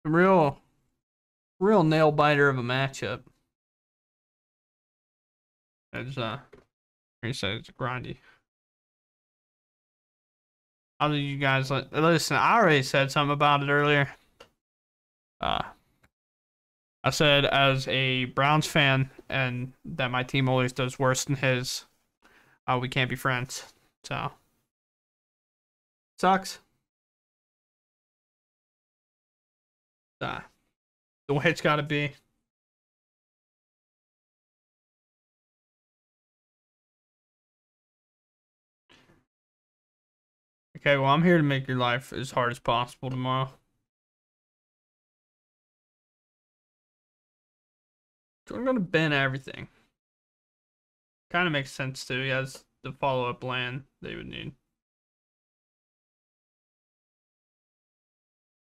Real nail biter of a matchup. It's he said it's grindy. How did you guys listen? I already said something about it earlier. Uh, I said as a Browns fan, and that my team always does worse than his. We can't be friends. So sucks. Uh, the way it's got to be. Okay, well, I'm here to make your life as hard as possible tomorrow. So I'm gonna bend everything. Kind of makes sense too. He has the follow-up land they would need.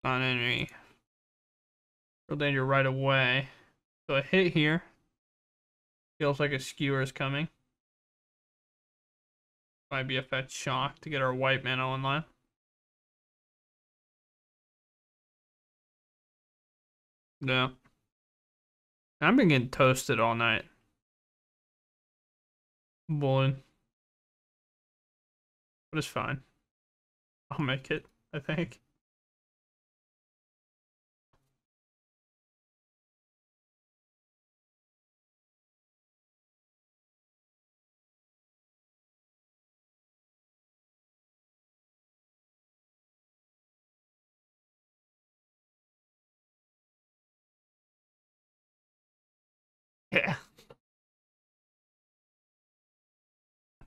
On enemy. Real danger right away. So a hit here. Feels like a skewer is coming. Might be a fetch shock to get our white mana online. Yeah. I've been getting toasted all night. Bullying. But it's fine. I'll make it, I think. Yeah.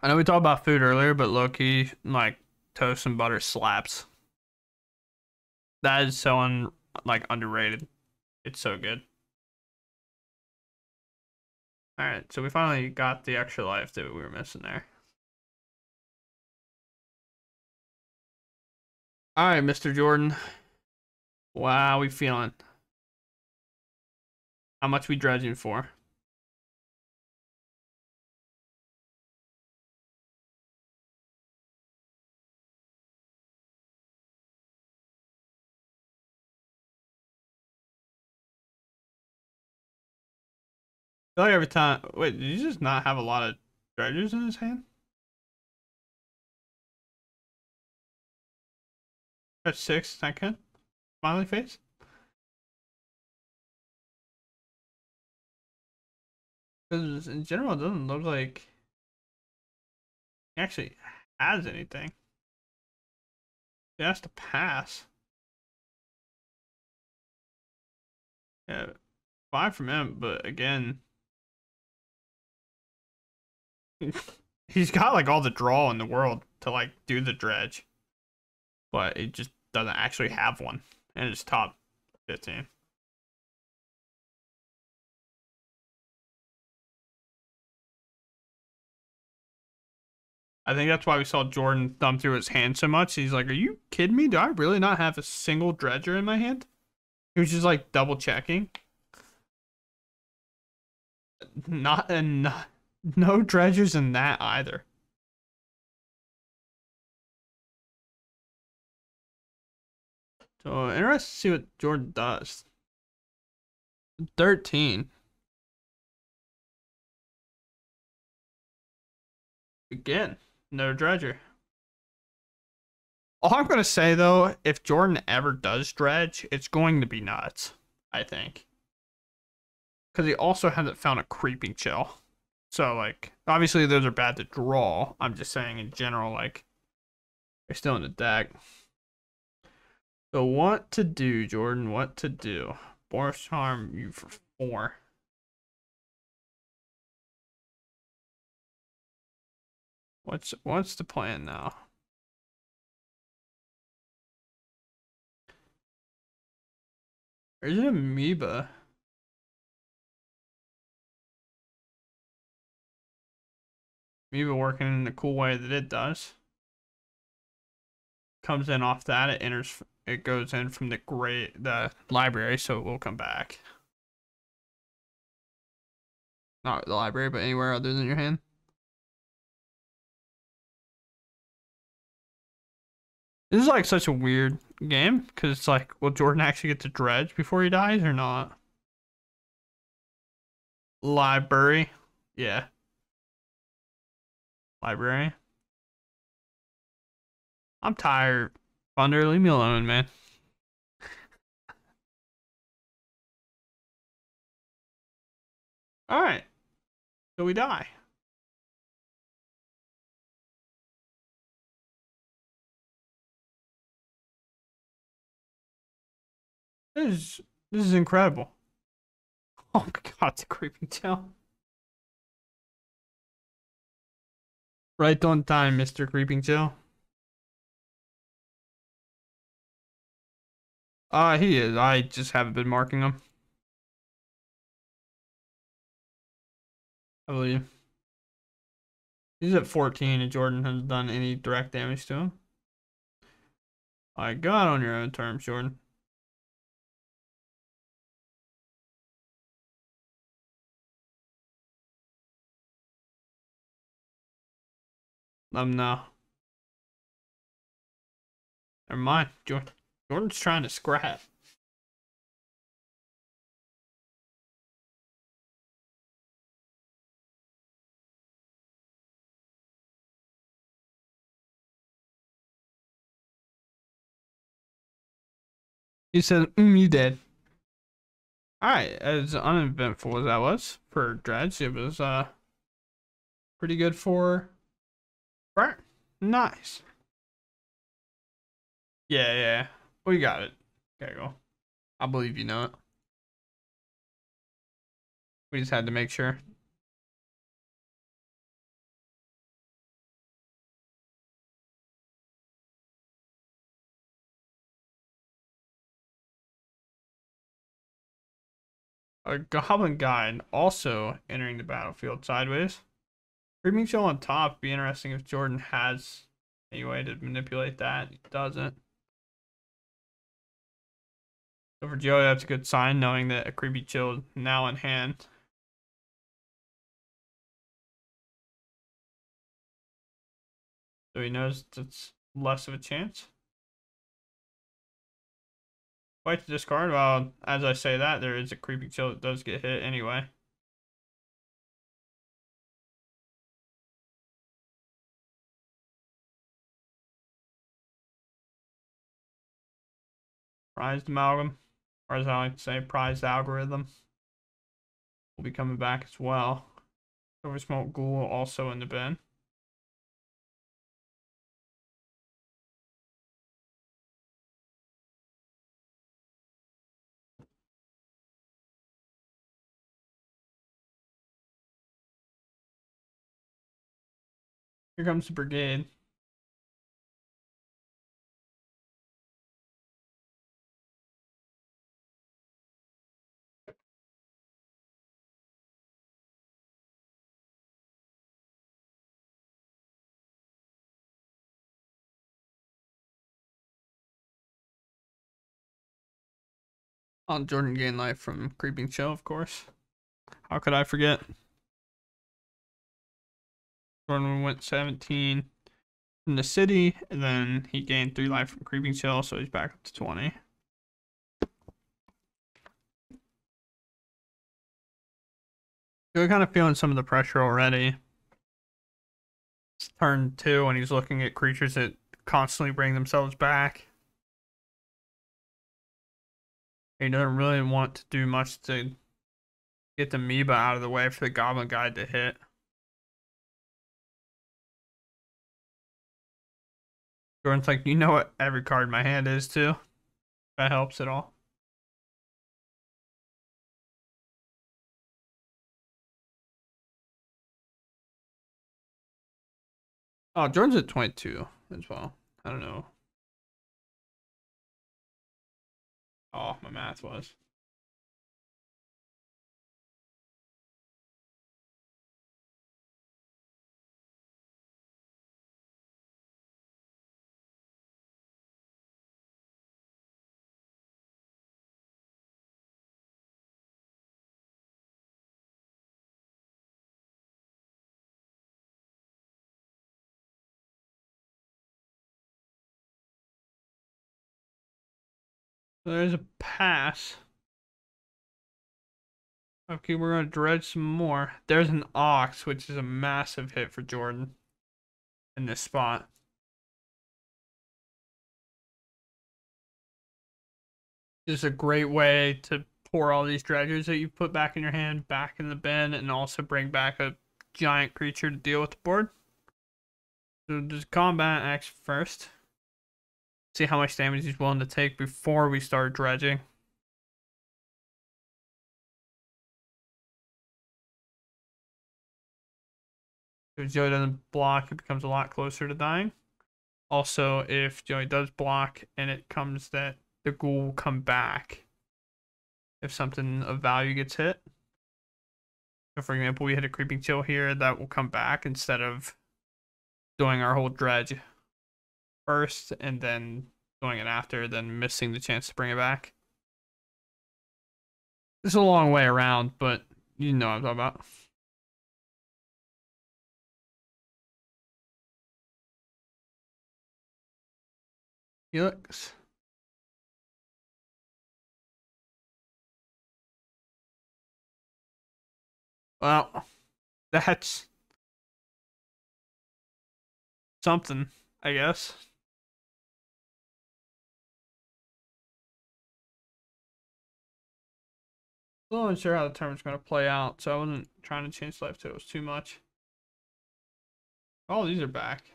I know we talked about food earlier, but low-key, like, toast and butter slaps. That is so underrated. It's so good. Alright, so we finally got the extra life that we were missing there. Alright, Mr. Jordan. Wow, we feeling? How much we dredging for? I feel like every time. Wait, did you just not have a lot of dredgers in his hand? That's 6, second. Smiley face? Because in general, it doesn't look like he actually has anything. He has to pass. Yeah, 5 from him, but again, he's got like all the draw in the world to like do the dredge, but it just doesn't actually have one, and it's top 15. I think that's why we saw Jordan thumb through his hand so much. He's like, "Are you kidding me? Do I really not have a single dredger in my hand?" He was just like double checking. Not and no dredgers in that either. So interested to see what Jordan does. 13. Again, no dredger. All I'm gonna say though, if Jordan ever does dredge, it's going to be nuts, I think. Because he also hasn't found a creeping chill. So like obviously those are bad to draw. I'm just saying in general, like they're still in the deck. So what to do, Jordan? What to do? Boris Charm you for 4. What's the plan now? Or is it Amoeba? Amoeba working in the cool way that it does. Comes in off that, it enters, it goes in from the library, so it will come back. Not the library, but anywhere other than your hand. This is like such a weird game because it's like, will Jordan actually get to dredge before he dies or not? Library. Yeah. Library. I'm tired. Thunder, leave me alone, man. All right. So we die. This is this is incredible. Oh my god, it's a creeping tail. Right on time, Mr. Creeping Tail. He is. I just haven't been marking him. I believe. He's at 14 and Jordan hasn't done any direct damage to him. I got on your own terms, Jordan. Let him know. Never mind. Jordan's trying to scrap. He said, you dead. Alright, as uneventful as that was for Dredge, it was pretty good for Burn. Nice. Yeah, yeah. We got it. Okay, go. I believe you know it. We just had to make sure. A goblin guide also entering the battlefield sideways. Creeping Chill on top. Be interesting if Jordan has any way to manipulate that. He doesn't. So for Joey, that's a good sign, knowing that a Creepy Chill now in hand. So he knows it's less of a chance. Fight to discard. Well, as I say that, there is a Creepy Chill that does get hit anyway. Prized amalgam, or as I like to say, prized algorithm, will be coming back as well. Silver Smoke Ghoul also in the bin. Here comes the brigade. On Jordan gain life from Creeping Chill, of course. How could I forget? Jordan went 17 in the city, and then he gained 3 life from Creeping Chill, so he's back up to 20. You're kind of feeling some of the pressure already. It's turn 2, and he's looking at creatures that constantly bring themselves back. He doesn't really want to do much to get the amoeba out of the way for the Goblin Guide to hit. Jordan's like, you know what every card in my hand is too. If that helps at all. Oh, Jordan's at 22 as well. I don't know. Oh, my math was. So there's a pass. Okay, we're gonna dredge some more. There's an ox, which is a massive hit for Jordan in this spot. This is a great way to pour all these dredgers that you put back in your hand back in the bin and also bring back a giant creature to deal with the board. So just combat X first. See how much damage he's willing to take before we start dredging. If Joey doesn't block, it becomes a lot closer to dying. Also, if Joey does block and it comes that the ghoul will come back if something of value gets hit. So for example, we hit a creeping chill here, that will come back instead of doing our whole dredge first and then doing it after, then missing the chance to bring it back. It's a long way around, but you know what I'm talking about. Helix. Well, that's something, I guess. Still unsure how the tournament's going to play out, so I wasn't trying to change life totals too much. Oh, these are back.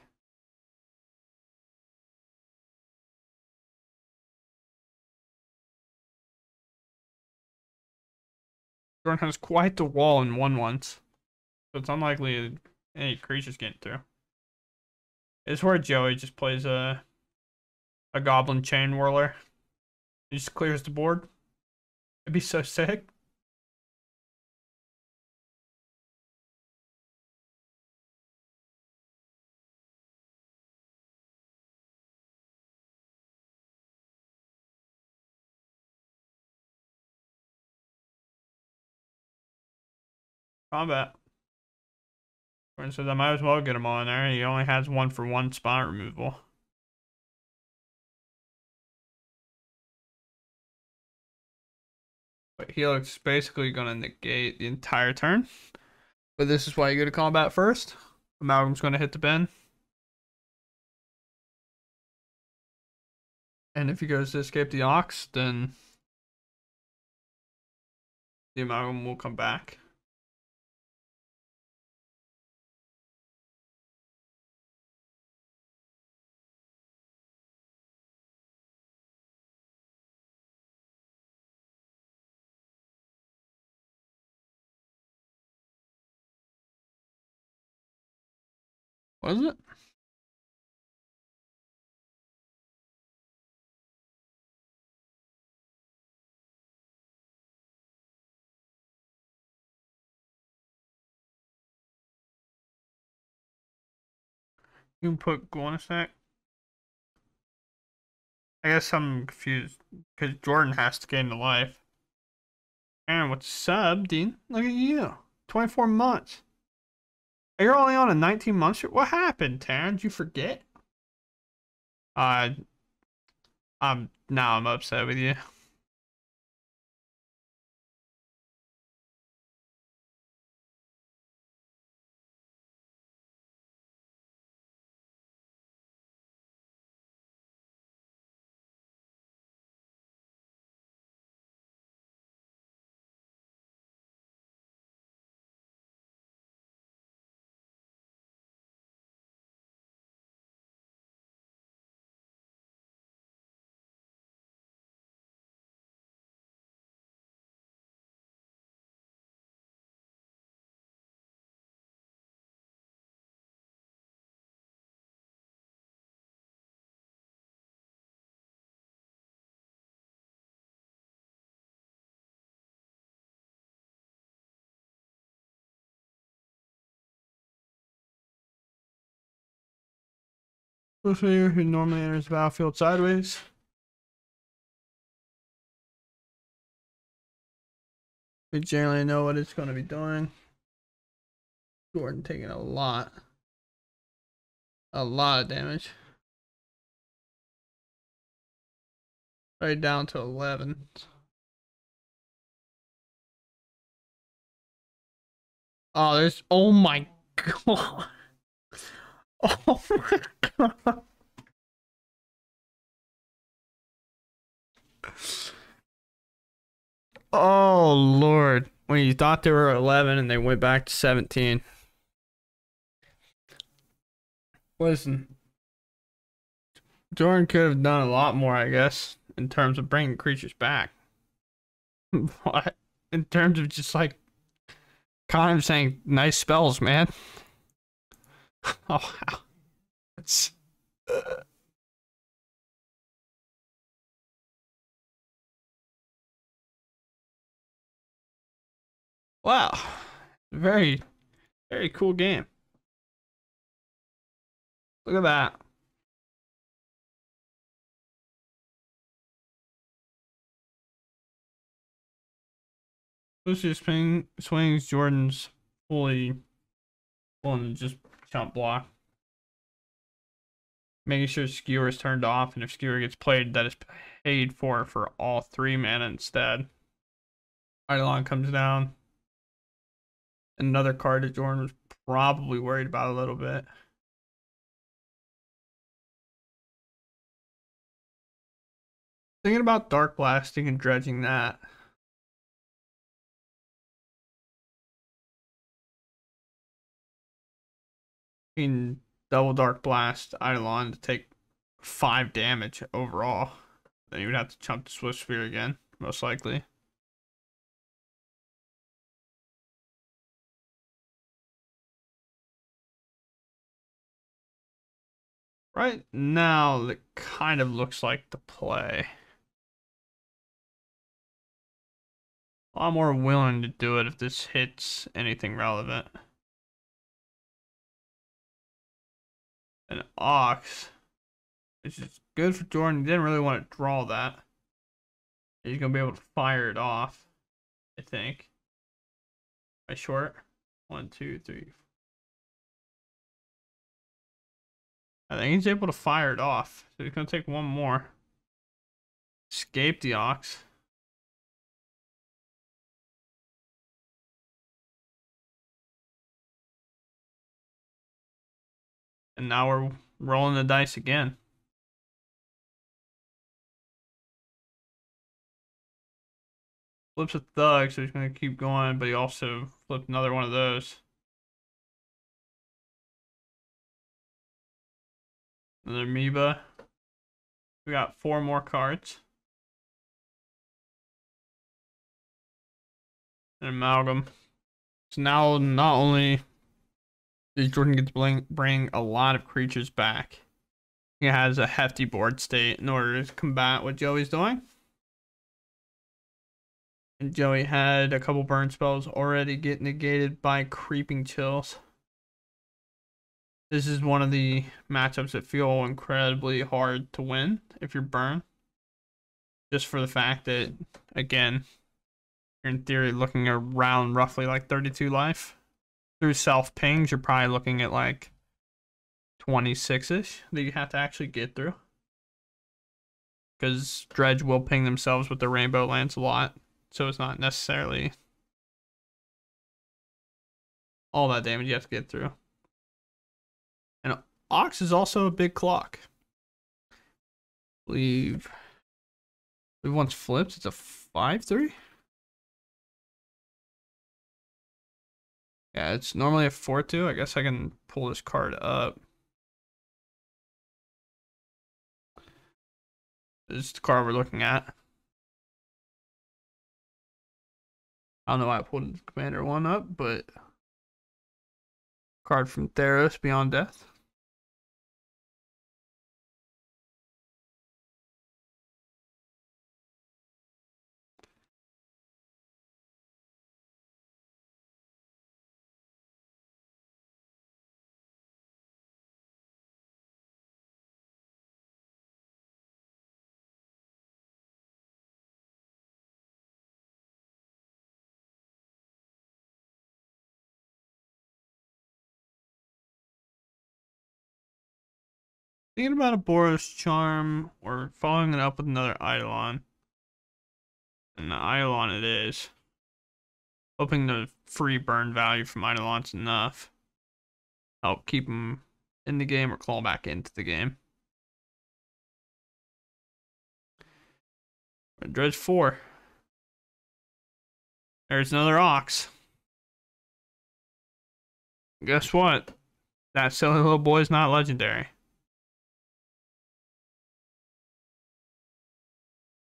Jordan has quite the wall in 1/1s, so it's unlikely any creatures getting through. It's where Joey just plays a goblin chain whirler. He just clears the board. It'd be so sick. Combat. Jordan says I might as well get him on there. He only has 1-for-1 spot removal. But Helix is basically gonna negate the entire turn. But this is why you go to combat first. Amalgam's gonna hit the bin. And if he goes to escape the ox, then the amalgam will come back. Was it? You can put go on a sec. I guess I'm confused because Jordan has to gain the life. And what's up, Dean? Look at you. 24 months. You're only on a 19-month. What happened, Taryn? Did you forget? Uh, now I'm upset with you. Player who normally enters the battlefield sideways. We generally know what it's going to be doing. Jordan taking a lot of damage. Right down to 11. Oh, there's. Oh my god. Oh my god. Oh lord. When you thought they were 11 and they went back to 17. Listen, Jordan could have done a lot more, I guess, in terms of bringing creatures back. What? In terms of just like kind of saying nice spells, man. Oh, wow. It's, wow. Very, very cool game. Look at that. Lucius swings Jordan's fully willing to just jump block. Making sure skewer is turned off, and if skewer gets played, that is paid for all 3 mana instead. Eidolon comes down. Another card that Jordan was probably worried about a little bit. Thinking about dark blasting and dredging that. In double dark blast Eidolon to take 5 damage overall. Then you would have to jump to Swift Sphere again, most likely. Right now, it kind of looks like the play. A lot more willing to do it if this hits anything relevant. An Ox, which is good for Jordan. He didn't really want to draw that. He's going to be able to fire it off, I think. By short. 1, 2, 3. I think he's able to fire it off. So he's going to take one more. Escape the Ox. And now we're rolling the dice again. Flips a thug, so he's going to keep going, but he also flipped another one of those. Another amoeba. We got 4 more cards. An amalgam. So now not only does Jordan get to bring a lot of creatures back, he has a hefty board state in order to combat what Joey's doing. And Joey had a couple burn spells already get negated by creeping chills. This is one of the matchups that feel incredibly hard to win if you're burn. Just for the fact that, again, you're in theory looking around roughly like 32 life. Through self pings, you're probably looking at like 26-ish that you have to actually get through. Because Dredge will ping themselves with the rainbow lands a lot. So it's not necessarily all that damage you have to get through. And Ox is also a big clock. I believe it once flips, it's a 5/3. Yeah, it's normally a 4/2. I guess I can pull this card up. This is the card we're looking at. I don't know why I pulled Commander 1 up, but card from Theros, Beyond Death. Thinking about a Boros Charm or following it up with another Eidolon. And the Eidolon it is. Hoping the free burn value from Eidolon's enough. Help keep him in the game or claw back into the game. Dredge 4. There's another Ox. Guess what? That silly little boy's not legendary.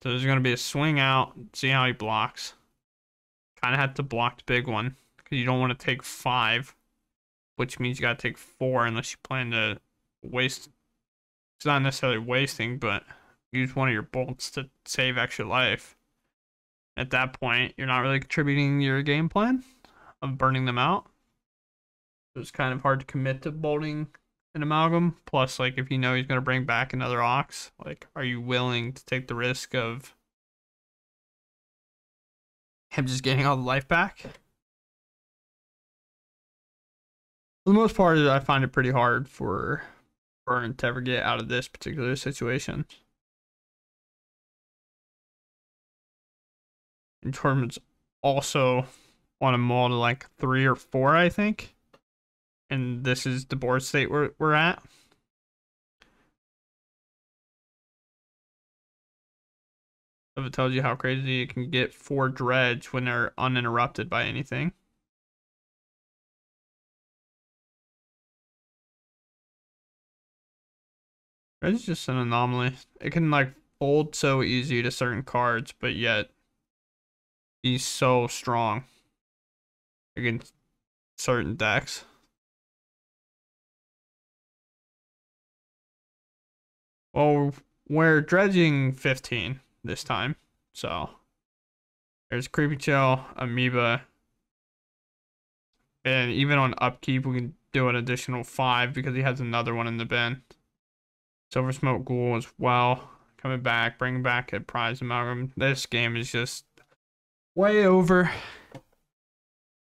So there's going to be a swing out. See how he blocks. Kind of had to block the big one. Because you don't want to take 5. Which means you got to take 4 unless you plan to waste. It's not necessarily wasting, but use one of your bolts to save extra life. At that point, you're not really contributing to your game plan of burning them out. It's kind of hard to commit to bolting an amalgam. Plus, like, if you know he's going to bring back another Ox, like, are you willing to take the risk of him just getting all the life back? For the most part, I find it pretty hard for Burn to ever get out of this particular situation. And Tormund's also on a mull to like 3 or 4, I think. And this is the board state we're at. So it tells you how crazy you can get for Dredge when they're uninterrupted by anything. Dredge is just an anomaly. It can like fold so easy to certain cards, but yet he's so strong against certain decks. Well, we're dredging 15 this time, so there's Creepy Chill, Amoeba, and even on upkeep we can do an additional 5 because he has another one in the bin. Silver Smoke Ghoul as well, coming back, bringing back a prize amalgam. This game is just way over.